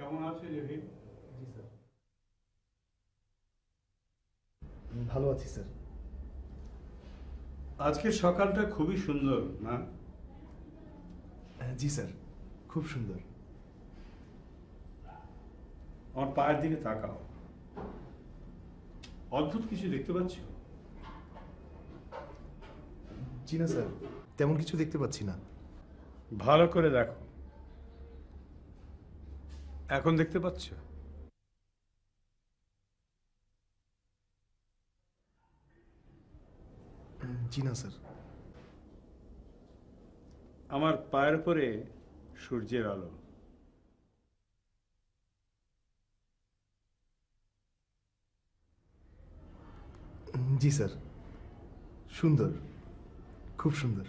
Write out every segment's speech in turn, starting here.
কেমন আছে জহির? জি স্যার। ভালো আছি স্যার। আজকে সকালটা খুবই সুন্দর না? জি স্যার, খুব সুন্দর। আমার পায়ের দিকে তাকাও। অদ্ভুত কিছু দেখতে পাচ্ছ? জি না স্যার, তেমন কিছু দেখতে পাচ্ছি না। ভালো করে দেখো। এখন দেখতে পাচ্ছ? জি না স্যার। আমার পায়ের উপরে সূর্যের আলো। জি স্যার, সুন্দর, খুব সুন্দর।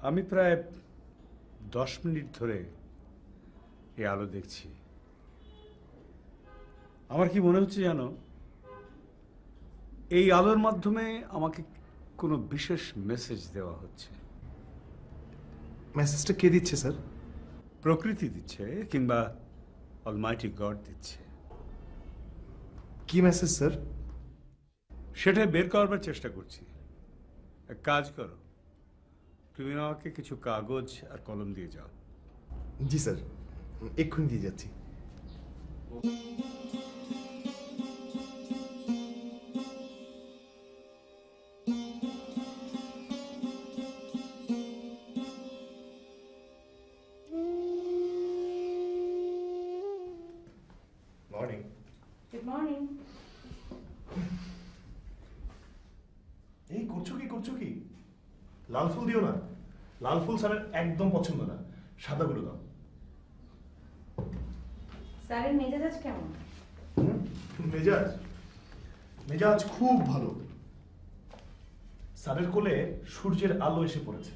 আমি প্রায় 10 মিনিট ধরে এই আলো দেখছি। আমার কি মনে হচ্ছে জানো, এই আলোর মাধ্যমে আমাকে কোনো বিশেষ মেসেজ দেওয়া হচ্ছে। মেসেজটা কে দিচ্ছে স্যার? প্রকৃতি দিচ্ছে কিংবা অলমাইটি গড দিচ্ছে। কি মেসেজ স্যার? সেটাই বের করবার চেষ্টা করছি। এক কাজ করো, তুমি আমাকে কিছু কাগজ আর কলম দিয়ে যাও। জি স্যার, এক্ষুনি দিয়ে যাচ্ছি। মর্নিং। Good morning. এই করছো কি? লাল ফুল দিও না, লাল ফুল স্যারের একদম পছন্দ না, সাদাগুলো দাও। স্যারের মেজাজ আজ কেমন? মেজাজ মেজাজ খুব ভালো। স্যারের কোলে সূর্যের আলো এসে পড়েছে,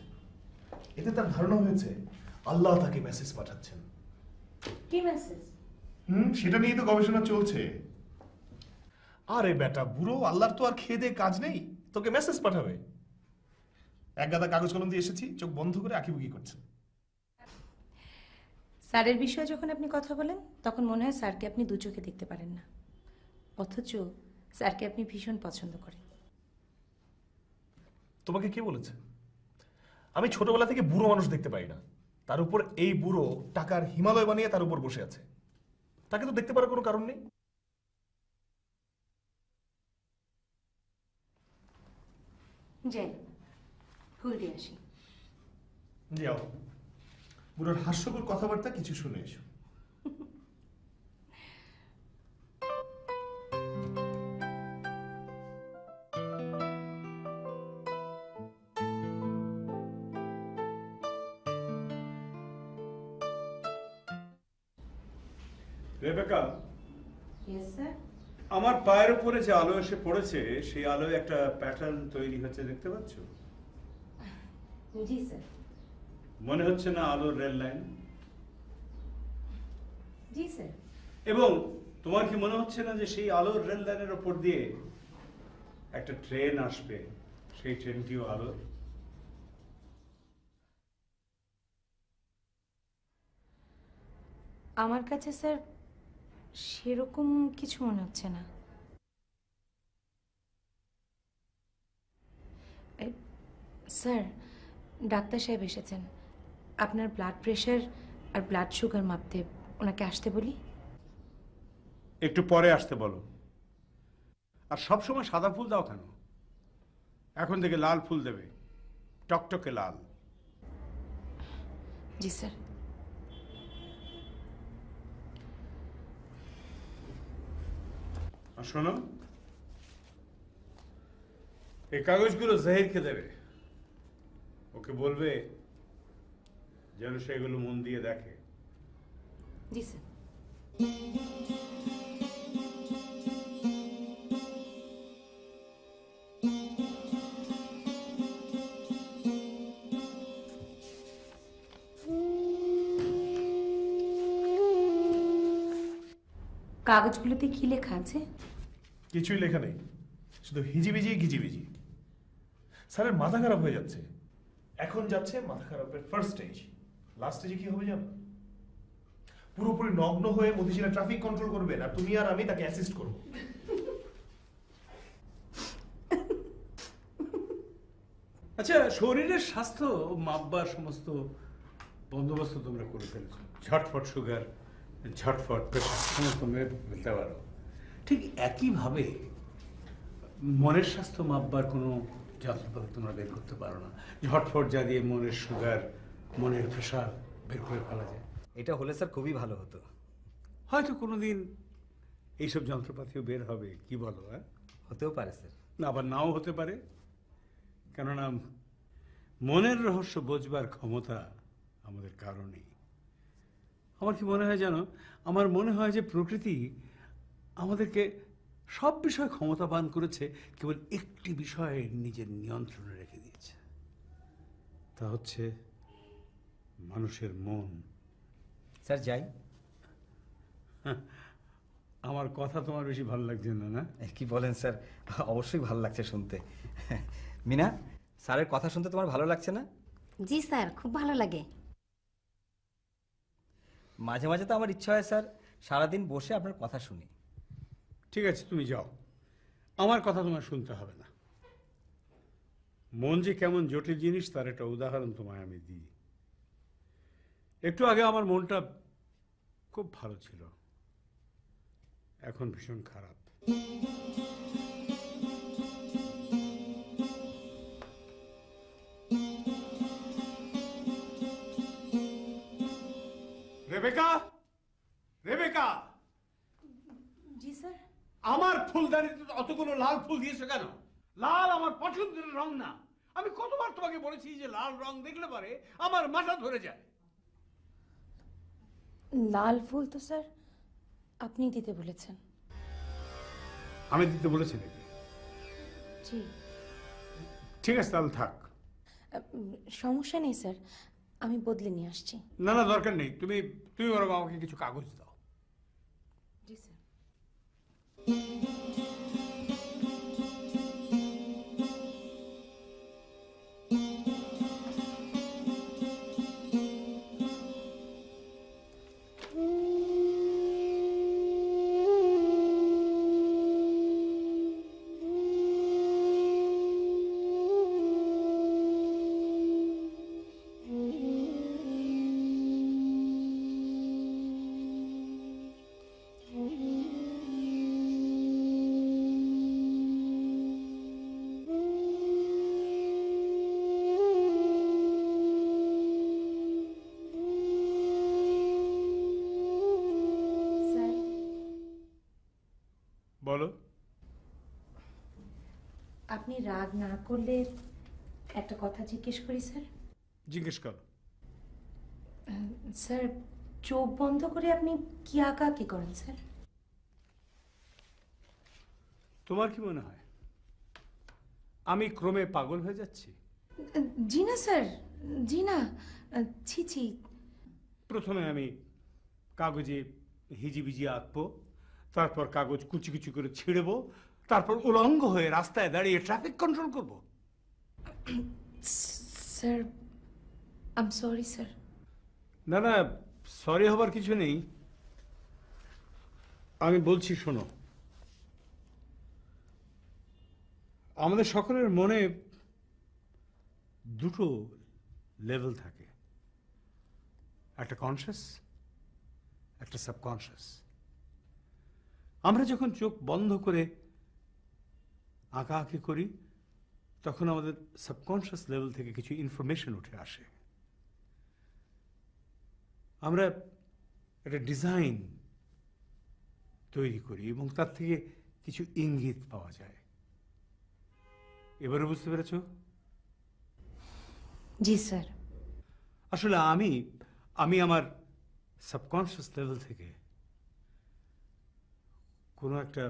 এতে তার ধারণা হয়েছে আল্লাহ তাকে মেসেজ পাঠাচ্ছেন। কি মেসেজ? সেটা নিয়েই তো গবেষণা চলছে। আরে বেটা, বুড়ো আল্লাহর তো আর খেয়ে দিয়ে কাজ নেই, তোকে মেসেজ পাঠাবে। এক গাদা কাগজ কলম দিয়ে এসেছি, চোখ বন্ধ করে আঁকিবুকি করছে। স্যারের বিষয়ে যখন আপনি কথা বলেন তখন মনে হয় স্যারকে আপনি দু চোখে দেখতে পারেন না, অথচ স্যারকে আপনি ভীষণ পছন্দ করেন। তোমাকে কে বলেছে? আমি ছোটবেলা থেকে বুড়ো মানুষ দেখতে পাই না, তার উপর এই বুড়ো টাকার হিমালয় বানিয়ে তার উপর বসে আছে, তাকে তো দেখতে পারার কোনো কারণ নেই। যাই, ফুল দিয়ে আসি। যাও, বুড়োর হাস্যকর কথাবার্তা কিছু শুনে এসো। Rebecca, yes sir. আমার পায়ের উপরে যে আলো এসে পড়েছে সেই আলোয় একটা প্যাটার্ন তৈরি হচ্ছে, দেখতে পাচ্ছ? জি স্যার। মনে হচ্ছে না আলোর রেল লাইন? জি স্যার। এবং তোমার কি মনে হচ্ছে না যে সেই আলোর রেল লাইনের ওপর দিয়ে একটা ট্রেন আসবে, সেই ট্রেনটিও আলোর? আমার কাছে স্যার সেরকম কিছু মনে হচ্ছে না। স্যার, ডাক্তার সাহেব এসেছেন, আপনার ব্লাড প্রেশার আর ব্লাড সুগার মাপতে। ওনাকে আসতে বলি? একটু পরে আসতে বলো। আর সবসময় সাদা ফুল দাও কেন? এখন থেকে লাল ফুল দেবে, টকটকে লাল। জি স্যার। আর শোনো, এই কাগজগুলো জাহিরকে দেবে, ওকে বলবে যেন সেগুলো মন দিয়ে দেখে। জি স্যার। কাগজগুলোতে কি লেখা আছে? কিছুই লেখা নেই, শুধু হিজিবিজি গিজিবিজি। স্যারের মাথা খারাপ হয়ে যাচ্ছে, এখন যাচ্ছে মাথা খারাপের ফার্স্ট স্টেজ। লাস্ট স্টেজে কি হবে জানো? পুরোপুরি নগ্ন হয়ে মতিঝিলে ট্রাফিক কন্ট্রোল করবেন, আর তুমি আর আমি তাকে অ্যাসিস্ট করবো। আচ্ছা, শরীরের স্বাস্থ্য মাপবার সমস্ত বন্দোবস্ত তোমরা করে ফেলেছো। ঝটফট সুগার, ঝটফট প্রেশার সমস্ত মেপে ফেলতে পারো। ঠিক একইভাবে মনের স্বাস্থ্য মাপবার কোনো যন্ত্রপাতি তোমরা বের করতে পারো না। ঝটফট যা দিয়ে মনের সুগার, মনের প্রেশার বের করে ফেলা যায়। এটা হলে স্যার খুবই ভালো হতো। হয়তো কোনোদিন এইসব যন্ত্রপাতিও বের হবে, কি বলো? হ্যাঁ, হতেও পারে স্যার। না, আবার নাও হতে পারে। কেননা মনের রহস্য বোঝবার ক্ষমতা আমাদের কারো নেই। আমার কি মনে হয় জানো, আমার মনে হয় যে প্রকৃতি আমাদেরকে সব বিষয়ে ক্ষমতাবান করেছে, কেবল একটি বিষয়ে নিজের নিয়ন্ত্রণে রেখে দিয়েছে। তা হচ্ছে মানুষের মন। স্যার যাই। আমার কথা তোমার বেশি ভালো লাগছে না? না, কি বলেন স্যার, অবশ্যই ভালো লাগছে শুনতে। মিনা, স্যারের কথা শুনতে তোমার ভালো লাগছে না? জি স্যার, খুব ভালো লাগে। মাঝে মাঝে তো আমার ইচ্ছা হয় স্যার সারাদিন বসে আপনার কথা শুনি। ঠিক আছে, তুমি যাও, আমার কথা তোমার শুনতে হবে না। মন যে কেমন জটিল জিনিস তার একটা উদাহরণ তোমায় আমি দিই। একটু আগে আমার মনটা খুব ভালো ছিল, এখন ভীষণ খারাপ। রেবেকা, রেবেকা, জি স্যার। আমার ফুলদানিতে অতগুলো লাল ফুল দিয়েছো কেন? লাল আমার পছন্দের রং না। আমি কতবার তোমাকে বলেছি যে লাল রং দেখলে পারে আমার মাথা ধরে যায়। লাল ফুল তো স্যার আপনি দিতে বলেছেন। আমি দিতে বলেছি নাকি? জি। ঠিক আছে, তাহলে থাক। সমস্যা নেই স্যার, আমি বদলে নিয়ে আসছি। না না, দরকার নেই। তুমি তুমি বরং আমাকে কিছু কাগজ দাও। জি স্যার। স্যার, বলো। আপনি রাগ না করলে একটা কথা জিজ্ঞেস করি স্যার? জিজ্ঞেস করো। স্যার, চোখ বন্ধ করে আপনি কি আঁকা কি করেন স্যার? তোমার কি মনে হয় আমি ক্রমে পাগল হয়ে যাচ্ছি? জি না স্যার, জি না। ছি ছি। প্রথমে আমি কাগজে হিজিবিজি আঁকবো, তারপর কাগজ কুচি কুচি করে ছিঁড়বো, তারপর উলঙ্গ হয়ে রাস্তায় দাঁড়িয়ে ট্রাফিক কন্ট্রোল করব। Sir, I am sorry sir. না না, সরি হবার কিছু নেই। আমি বলছি শোনো, আমাদের সকলের মনে দুটো লেভেল থাকে, একটা কনসিয়াস, একটা সাবকনসিয়াস। আমরা যখন চোখ বন্ধ করে আঁকাআঁকি করি তখন আমাদের সাবকনসিয়াস লেভেল থেকে কিছু ইনফরমেশন উঠে আসে। আমরা একটা ডিজাইন তৈরি করি এবং তার থেকে কিছু ইঙ্গিত পাওয়া যায়। এবারে বুঝতে পেরেছ? জি স্যার। আসলে আমি আমি আমার সাবকনসিয়াস লেভেল থেকে কোনো একটা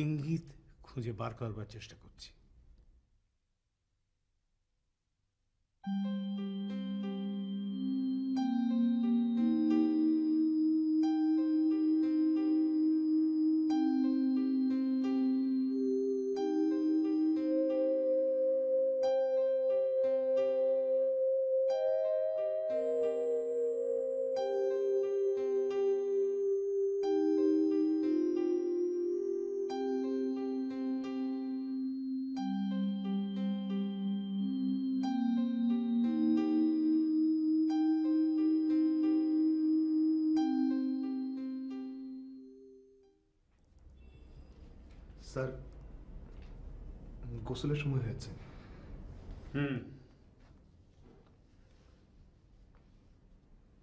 ইঙ্গিত খুঁজে বার করবার চেষ্টা করছি। গোসলের সময় হয়েছে। হুম,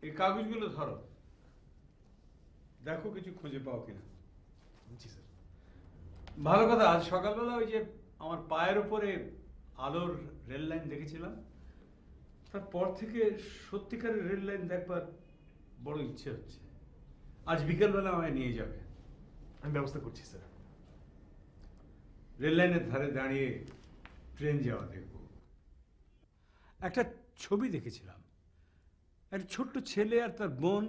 এই কাগজগুলো ধরো, দেখো কিছু খুঁজে পাও কিনা। জি স্যার। ভালো কথা, আজ সকালবেলা ওই যে আমার পায়ের উপরে আলোর রেল লাইন দেখেছিলাম, তারপর থেকে সত্যিকারের রেল লাইন দেখবার বড় ইচ্ছে হচ্ছে। আজ বিকেলবেলা আমায় নিয়ে যাবে। আমি ব্যবস্থা করছি স্যার। রেল লাইনের ধারে দাঁড়িয়ে ট্রেন যাওয়া দেখব। একটা ছবি দেখেছিলাম, একটা ছোট্ট ছেলে আর তার বোন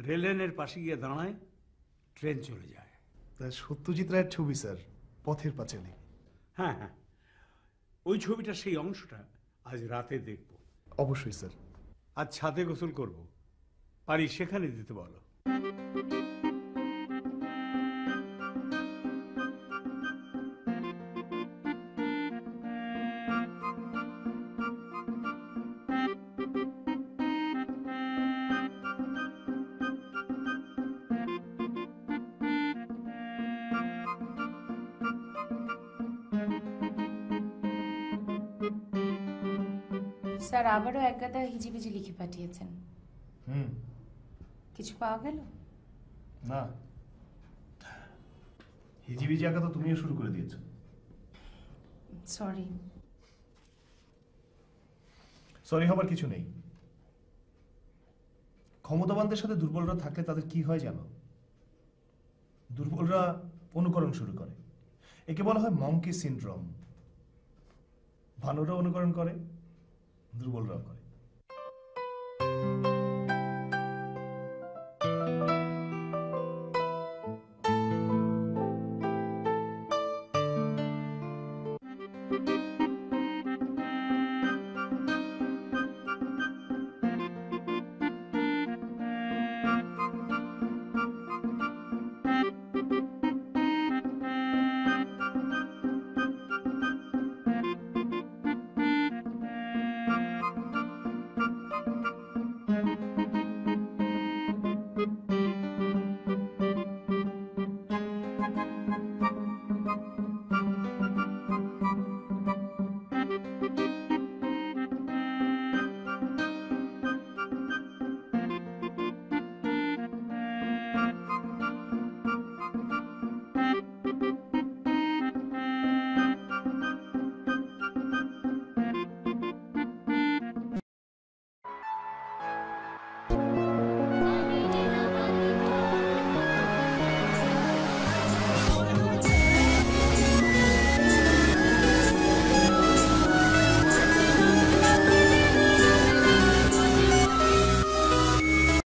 রেল লাইনের পাশে গিয়ে দাঁড়ায়, ট্রেন চলে যায়। তা সত্যজিৎ রায়ের ছবি স্যার, পথের পাঁচালী। হ্যাঁ হ্যাঁ, ওই ছবিটা সেই অংশটা আজ রাতে দেখব। অবশ্যই স্যার। আজ ছাদে গোসল করব, পারি সেখানে দিতে বলো। স্যার আবারও এক গাদা হিজিবিজি লিখে পাঠিয়েছেন, হুম। কিছু পাওয়া গেল? না, হিজিবিজি আঁকা তো তুমিও শুরু করে দিয়েছো। সরি। সরি হবার কিছু নেই। ক্ষমতাবানদের সাথে দুর্বলরা থাকলে তাদের কি হয় জানো? দুর্বলরা অনুকরণ শুরু করে। একে বলা হয় মঙ্কি সিনড্রোম। ভালোরা অনুকরণ করে, দুর্বলরাও করে।